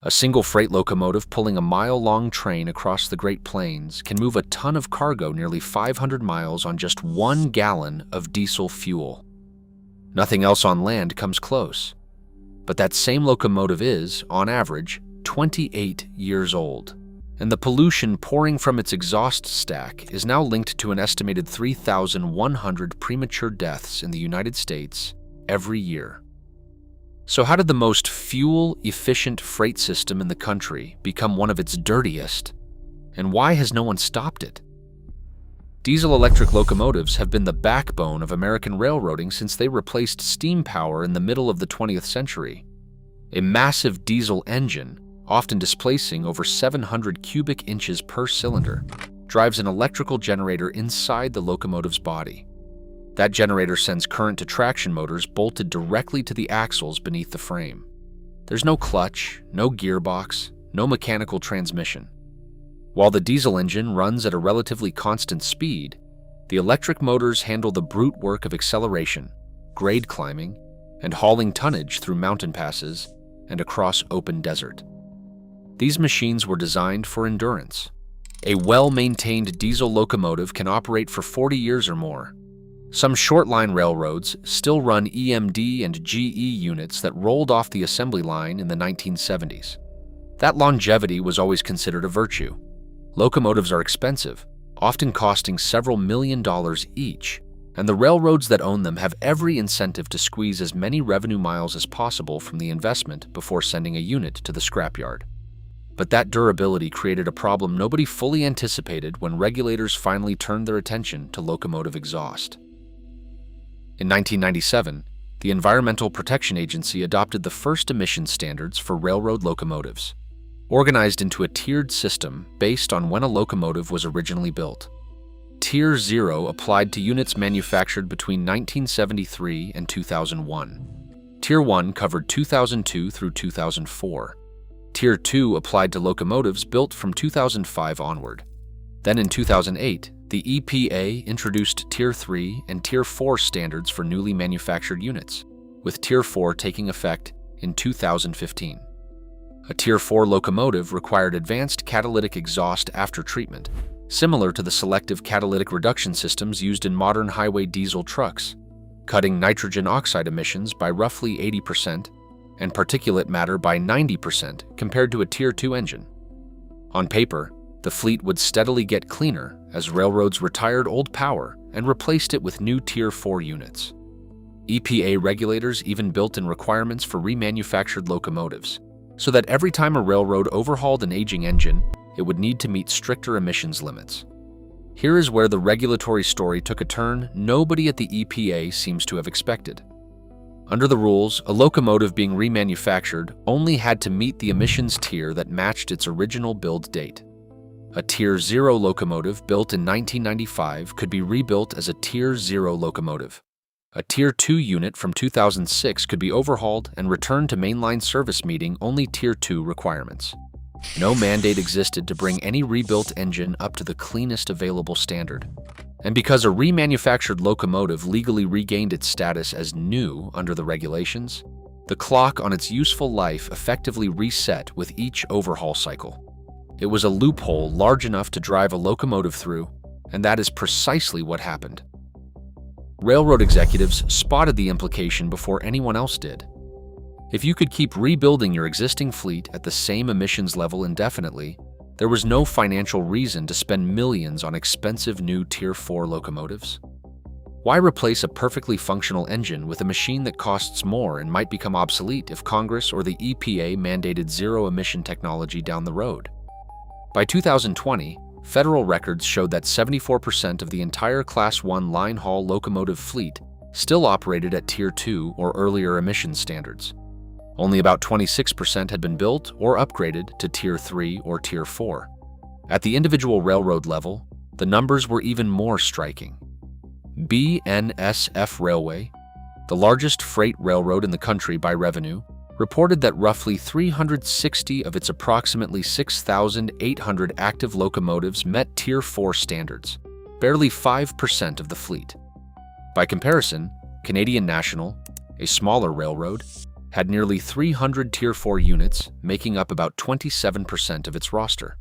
A single freight locomotive pulling a mile-long train across the Great Plains can move a ton of cargo nearly 500 miles on just 1 gallon of diesel fuel. Nothing else on land comes close. But that same locomotive is, on average, 28 years old. And the pollution pouring from its exhaust stack is now linked to an estimated 3,100 premature deaths in the United States every year. So how did the most fuel-efficient freight system in the country become one of its dirtiest? And why has no one stopped it? Diesel-electric locomotives have been the backbone of American railroading since they replaced steam power in the middle of the 20th century. A massive diesel engine, often displacing over 700 cubic inches per cylinder, drives an electrical generator inside the locomotive's body. That generator sends current to traction motors bolted directly to the axles beneath the frame. There's no clutch, no gearbox, no mechanical transmission. While the diesel engine runs at a relatively constant speed, the electric motors handle the brute work of acceleration, grade climbing, and hauling tonnage through mountain passes and across open desert. These machines were designed for endurance. A well-maintained diesel locomotive can operate for 40 years or more. Some short-line railroads still run EMD and GE units that rolled off the assembly line in the 1970s. That longevity was always considered a virtue. Locomotives are expensive, often costing several $1,000,000 each, and the railroads that own them have every incentive to squeeze as many revenue miles as possible from the investment before sending a unit to the scrapyard. But that durability created a problem nobody fully anticipated when regulators finally turned their attention to locomotive exhaust. In 1997, the Environmental Protection Agency adopted the first emission standards for railroad locomotives, organized into a tiered system based on when a locomotive was originally built. Tier 0 applied to units manufactured between 1973 and 2001. Tier 1 covered 2002 through 2004. Tier 2 applied to locomotives built from 2005 onward. Then in 2008, the EPA introduced Tier 3 and Tier 4 standards for newly manufactured units, with Tier 4 taking effect in 2015. A Tier 4 locomotive required advanced catalytic exhaust aftertreatment, similar to the selective catalytic reduction systems used in modern highway diesel trucks, cutting nitrogen oxide emissions by roughly 80% and particulate matter by 90% compared to a Tier 2 engine. On paper, the fleet would steadily get cleaner as railroads retired old power and replaced it with new Tier 4 units. EPA regulators even built in requirements for remanufactured locomotives, so that every time a railroad overhauled an aging engine, it would need to meet stricter emissions limits. Here is where the regulatory story took a turn nobody at the EPA seems to have expected. Under the rules, a locomotive being remanufactured only had to meet the emissions tier that matched its original build date. A Tier 0 locomotive built in 1995 could be rebuilt as a Tier 0 locomotive. A Tier 2 unit from 2006 could be overhauled and returned to mainline service meeting only Tier 2 requirements. No mandate existed to bring any rebuilt engine up to the cleanest available standard. And because a remanufactured locomotive legally regained its status as new under the regulations, the clock on its useful life effectively reset with each overhaul cycle. It was a loophole large enough to drive a locomotive through, and that is precisely what happened. Railroad executives spotted the implication before anyone else did. If you could keep rebuilding your existing fleet at the same emissions level indefinitely, there was no financial reason to spend millions on expensive new Tier 4 locomotives. Why replace a perfectly functional engine with a machine that costs more and might become obsolete if Congress or the EPA mandated zero-emission technology down the road? By 2020, federal records showed that 74% of the entire Class 1 line-haul locomotive fleet still operated at Tier 2 or earlier emissions standards. Only about 26% had been built or upgraded to Tier 3 or Tier 4. At the individual railroad level, the numbers were even more striking. BNSF Railway, the largest freight railroad in the country by revenue, reported that roughly 360 of its approximately 6,800 active locomotives met Tier 4 standards, barely 5% of the fleet. By comparison, Canadian National, a smaller railroad, had nearly 300 Tier 4 units, making up about 27% of its roster.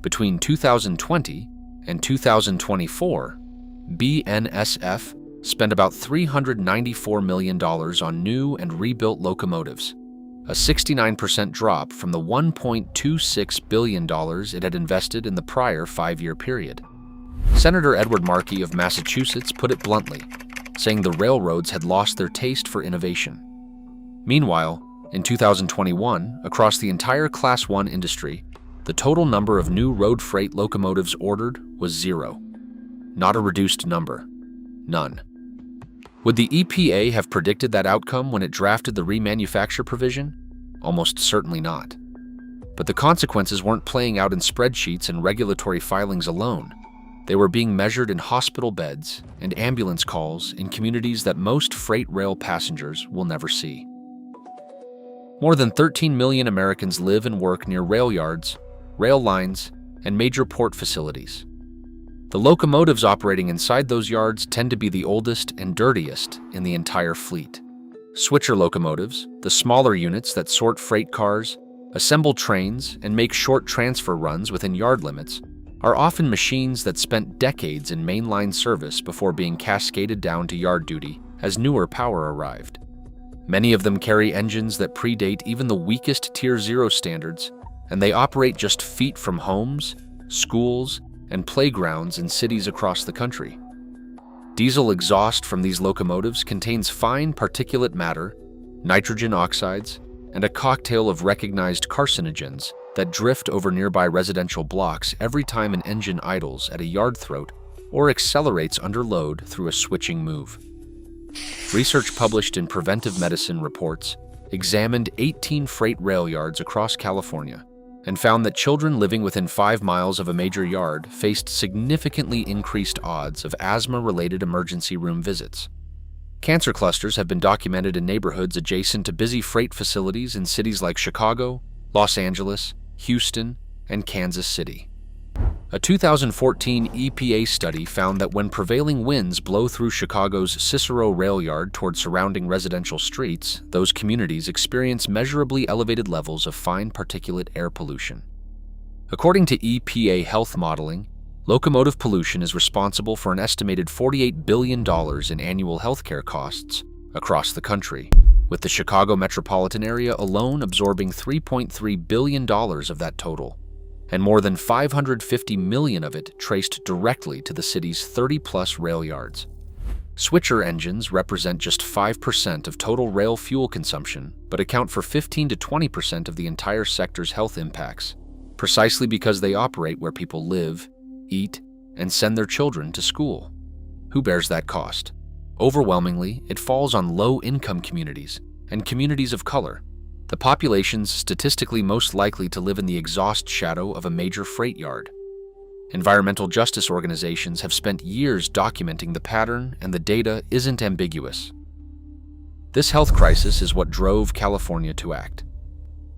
Between 2020 and 2024, BNSF spent about $394 million on new and rebuilt locomotives, a 69% drop from the $1.26 billion it had invested in the prior 5-year period. Senator Edward Markey of Massachusetts put it bluntly, saying the railroads had lost their taste for innovation. Meanwhile, in 2021, across the entire Class 1 industry, the total number of new road freight locomotives ordered was 0. Not a reduced number. None. Would the EPA have predicted that outcome when it drafted the remanufacture provision? Almost certainly not. But the consequences weren't playing out in spreadsheets and regulatory filings alone. They were being measured in hospital beds and ambulance calls in communities that most freight rail passengers will never see. More than 13 million Americans live and work near rail yards, rail lines, and major port facilities. The locomotives operating inside those yards tend to be the oldest and dirtiest in the entire fleet. Switcher locomotives, the smaller units that sort freight cars, assemble trains, and make short transfer runs within yard limits, are often machines that spent decades in mainline service before being cascaded down to yard duty as newer power arrived. Many of them carry engines that predate even the weakest Tier 0 standards, and they operate just feet from homes, schools, and playgrounds in cities across the country. Diesel exhaust from these locomotives contains fine particulate matter, nitrogen oxides, and a cocktail of recognized carcinogens that drift over nearby residential blocks every time an engine idles at a yard throat or accelerates under load through a switching move. Research published in Preventive Medicine Reports examined 18 freight rail yards across California and found that children living within 5 miles of a major yard faced significantly increased odds of asthma-related emergency room visits. Cancer clusters have been documented in neighborhoods adjacent to busy freight facilities in cities like Chicago, Los Angeles, Houston, and Kansas City. A 2014 EPA study found that when prevailing winds blow through Chicago's Cicero rail yard toward surrounding residential streets, those communities experience measurably elevated levels of fine particulate air pollution. According to EPA health modeling, locomotive pollution is responsible for an estimated $48 billion in annual healthcare costs across the country, with the Chicago metropolitan area alone absorbing $3.3 billion of that total, and more than $550 million of it traced directly to the city's 30-plus rail yards. Switcher engines represent just 5% of total rail fuel consumption, but account for 15 to 20% of the entire sector's health impacts, precisely because they operate where people live, eat, and send their children to school. Who bears that cost? Overwhelmingly, it falls on low-income communities and communities of color, the populations statistically most likely to live in the exhaust shadow of a major freight yard. Environmental justice organizations have spent years documenting the pattern, and the data isn't ambiguous. This health crisis is what drove California to act.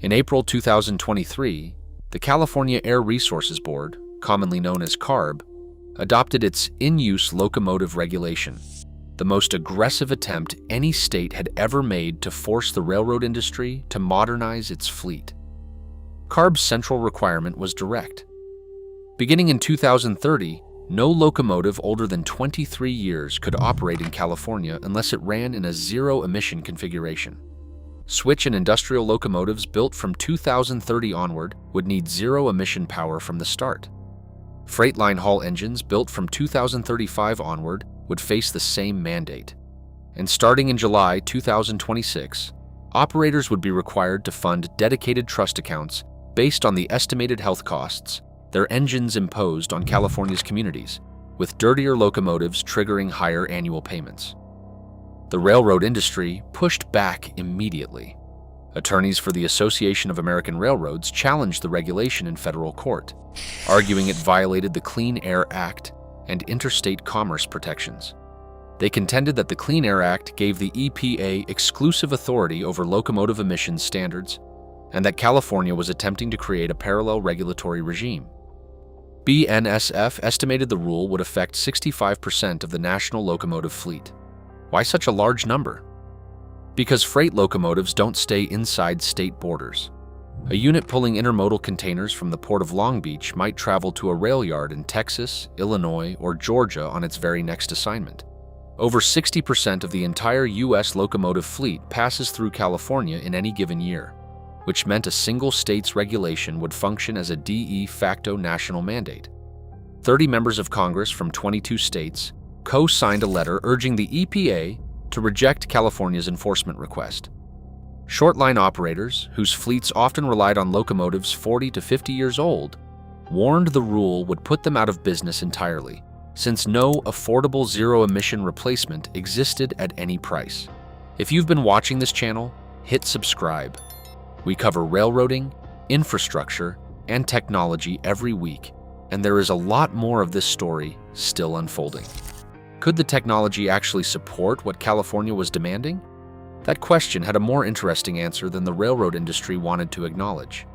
In April 2023, the California Air Resources Board, commonly known as CARB, adopted its in-use locomotive regulation, the most aggressive attempt any state had ever made to force the railroad industry to modernize its fleet. CARB's central requirement was direct. Beginning in 2030, no locomotive older than 23 years could operate in California unless it ran in a zero-emission configuration. Switch and industrial locomotives built from 2030 onward would need zero-emission power from the start. Freight line haul engines built from 2035 onward would face the same mandate. And starting in July 2026, operators would be required to fund dedicated trust accounts based on the estimated health costs their engines imposed on California's communities, with dirtier locomotives triggering higher annual payments. The railroad industry pushed back immediately. Attorneys for the Association of American Railroads challenged the regulation in federal court, arguing it violated the Clean Air Act and interstate commerce protections. They contended that the Clean Air Act gave the EPA exclusive authority over locomotive emissions standards, and that California was attempting to create a parallel regulatory regime. BNSF estimated the rule would affect 65% of the national locomotive fleet. Why such a large number? Because freight locomotives don't stay inside state borders. A unit pulling intermodal containers from the port of Long Beach might travel to a rail yard in Texas, Illinois, or Georgia on its very next assignment. Over 60% of the entire U.S. locomotive fleet passes through California in any given year, which meant a single state's regulation would function as a de facto national mandate. 30 members of Congress from 22 states co-signed a letter urging the EPA to reject California's enforcement request. Short-line operators, whose fleets often relied on locomotives 40 to 50 years old, warned the rule would put them out of business entirely, since no affordable zero-emission replacement existed at any price. If you've been watching this channel, hit subscribe. We cover railroading, infrastructure, and technology every week, and there is a lot more of this story still unfolding. Could the technology actually support what California was demanding? That question had a more interesting answer than the railroad industry wanted to acknowledge.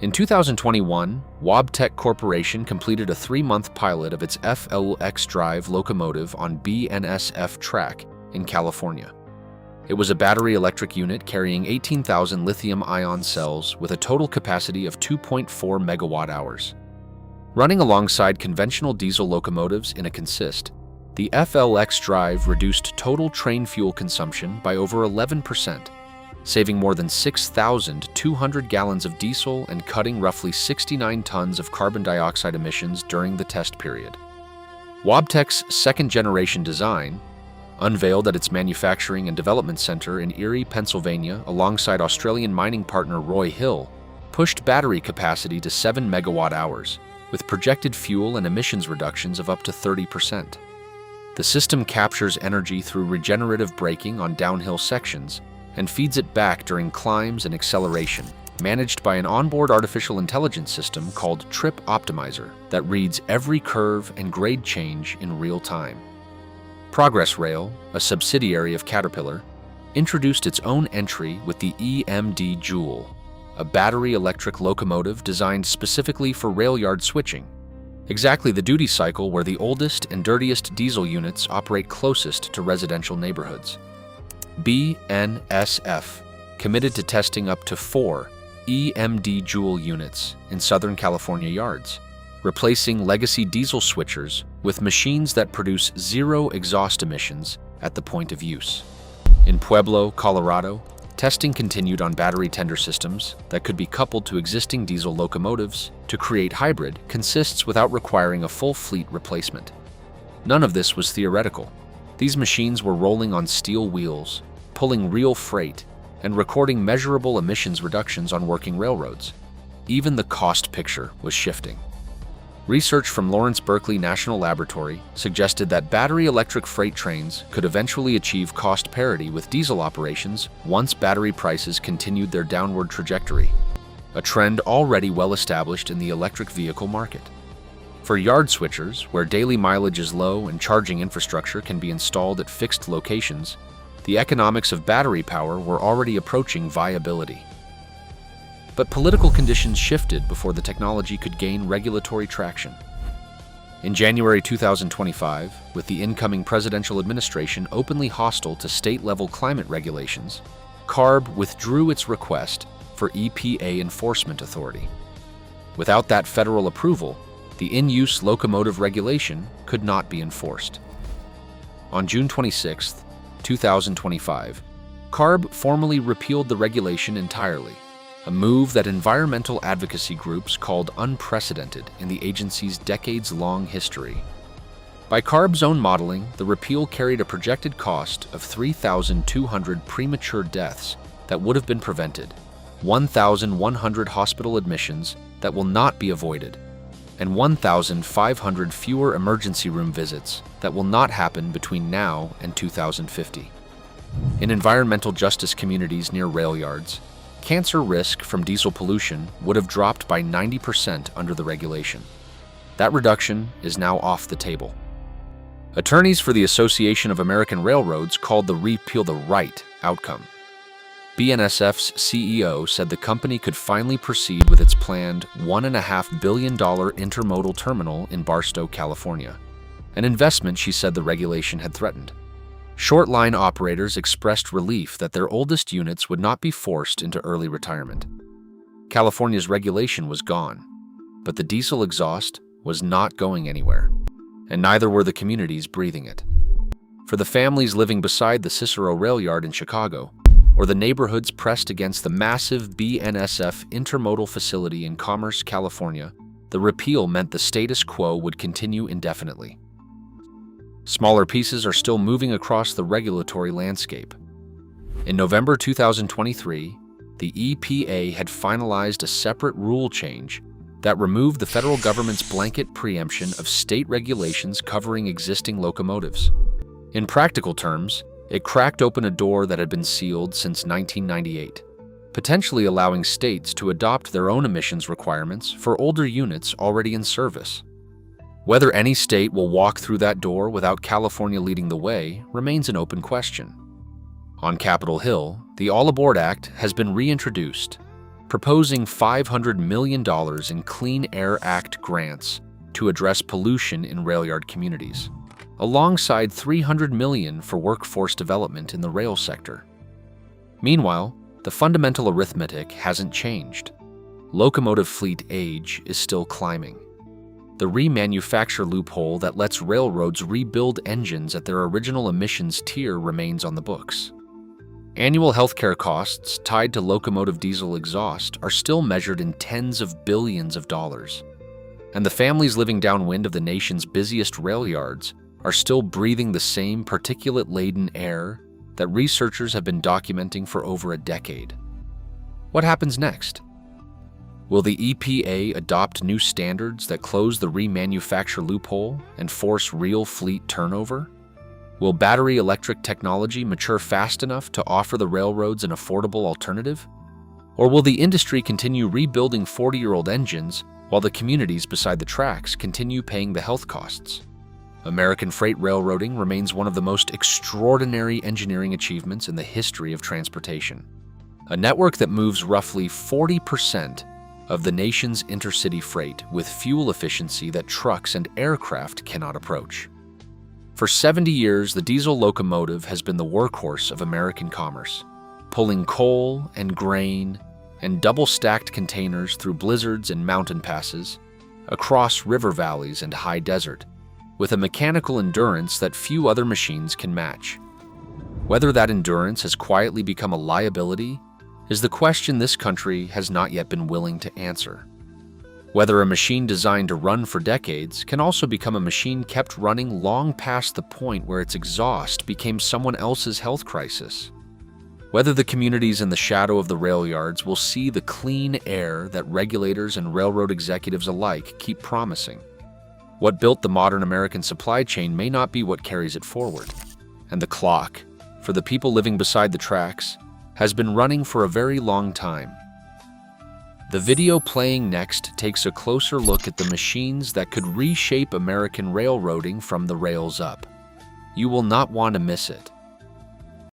In 2021, Wabtec Corporation completed a 3-month pilot of its FLX drive locomotive on BNSF track in California. It was a battery electric unit carrying 18,000 lithium-ion cells with a total capacity of 2.4 megawatt-hours. Running alongside conventional diesel locomotives in a consist, the FLX drive reduced total train fuel consumption by over 11%, saving more than 6,200 gallons of diesel and cutting roughly 69 tons of carbon dioxide emissions during the test period. Wabtec's second-generation design, unveiled at its manufacturing and development center in Erie, Pennsylvania, alongside Australian mining partner Roy Hill, pushed battery capacity to 7 megawatt-hours, with projected fuel and emissions reductions of up to 30%. The system captures energy through regenerative braking on downhill sections and feeds it back during climbs and acceleration, managed by an onboard artificial intelligence system called Trip Optimizer that reads every curve and grade change in real time. Progress Rail, a subsidiary of Caterpillar, introduced its own entry with the EMD Joule, a battery electric locomotive designed specifically for rail yard switching, exactly the duty cycle where the oldest and dirtiest diesel units operate closest to residential neighborhoods. BNSF committed to testing up to 4 EMD Joule units in Southern California yards, replacing legacy diesel switchers with machines that produce zero exhaust emissions at the point of use. In Pueblo, Colorado, testing continued on battery tender systems that could be coupled to existing diesel locomotives to create hybrid consists without requiring a full fleet replacement. None of this was theoretical. These machines were rolling on steel wheels, pulling real freight, and recording measurable emissions reductions on working railroads. Even the cost picture was shifting. Research from Lawrence Berkeley National Laboratory suggested that battery electric freight trains could eventually achieve cost parity with diesel operations once battery prices continued their downward trajectory, a trend already well established in the electric vehicle market. For yard switchers, where daily mileage is low and charging infrastructure can be installed at fixed locations, the economics of battery power were already approaching viability. But political conditions shifted before the technology could gain regulatory traction. In January 2025, with the incoming presidential administration openly hostile to state-level climate regulations, CARB withdrew its request for EPA enforcement authority. Without that federal approval, the in-use locomotive regulation could not be enforced. On June 26, 2025, CARB formally repealed the regulation entirely, a move that environmental advocacy groups called unprecedented in the agency's decades-long history. By CARB's own modeling, the repeal carried a projected cost of 3,200 premature deaths that would have been prevented, 1,100 hospital admissions that will not be avoided, and 1,500 fewer emergency room visits that will not happen between now and 2050. In environmental justice communities near rail yards, cancer risk from diesel pollution would have dropped by 90% under the regulation. That reduction is now off the table. Attorneys for the Association of American Railroads called the repeal the right outcome. BNSF's CEO said the company could finally proceed with its planned $1.5 billion intermodal terminal in Barstow, California, an investment she said the regulation had threatened. Short line operators expressed relief that their oldest units would not be forced into early retirement. California's regulation was gone, but the diesel exhaust was not going anywhere, and neither were the communities breathing it. For the families living beside the Cicero rail yard in Chicago, or the neighborhoods pressed against the massive BNSF intermodal facility in Commerce, California, the repeal meant the status quo would continue indefinitely. Smaller pieces are still moving across the regulatory landscape. In November 2023, the EPA had finalized a separate rule change that removed the federal government's blanket preemption of state regulations covering existing locomotives. In practical terms, it cracked open a door that had been sealed since 1998, potentially allowing states to adopt their own emissions requirements for older units already in service. Whether any state will walk through that door without California leading the way remains an open question. On Capitol Hill, the All Aboard Act has been reintroduced, proposing $500 million in Clean Air Act grants to address pollution in rail yard communities, alongside $300 million for workforce development in the rail sector. Meanwhile, the fundamental arithmetic hasn't changed. Locomotive fleet age is still climbing. The remanufacture loophole that lets railroads rebuild engines at their original emissions tier remains on the books. Annual healthcare costs tied to locomotive diesel exhaust are still measured in tens of billions of dollars. And the families living downwind of the nation's busiest rail yards are still breathing the same particulate-laden air that researchers have been documenting for over a decade. What happens next? Will the EPA adopt new standards that close the remanufacture loophole and force real fleet turnover? Will battery electric technology mature fast enough to offer the railroads an affordable alternative? Or will the industry continue rebuilding 40-year-old engines while the communities beside the tracks continue paying the health costs? American freight railroading remains one of the most extraordinary engineering achievements in the history of transportation. A network that moves roughly 40% of the nation's intercity freight with fuel efficiency that trucks and aircraft cannot approach. For 70 years, the diesel locomotive has been the workhorse of American commerce, pulling coal and grain and double-stacked containers through blizzards and mountain passes, across river valleys and high desert, with a mechanical endurance that few other machines can match. Whether that endurance has quietly become a liability is the question this country has not yet been willing to answer. Whether a machine designed to run for decades can also become a machine kept running long past the point where its exhaust became someone else's health crisis. Whether the communities in the shadow of the rail yards will see the clean air that regulators and railroad executives alike keep promising. What built the modern American supply chain may not be what carries it forward. And the clock, for the people living beside the tracks, has been running for a very long time. The video playing next takes a closer look at the machines that could reshape American railroading from the rails up. You will not want to miss it.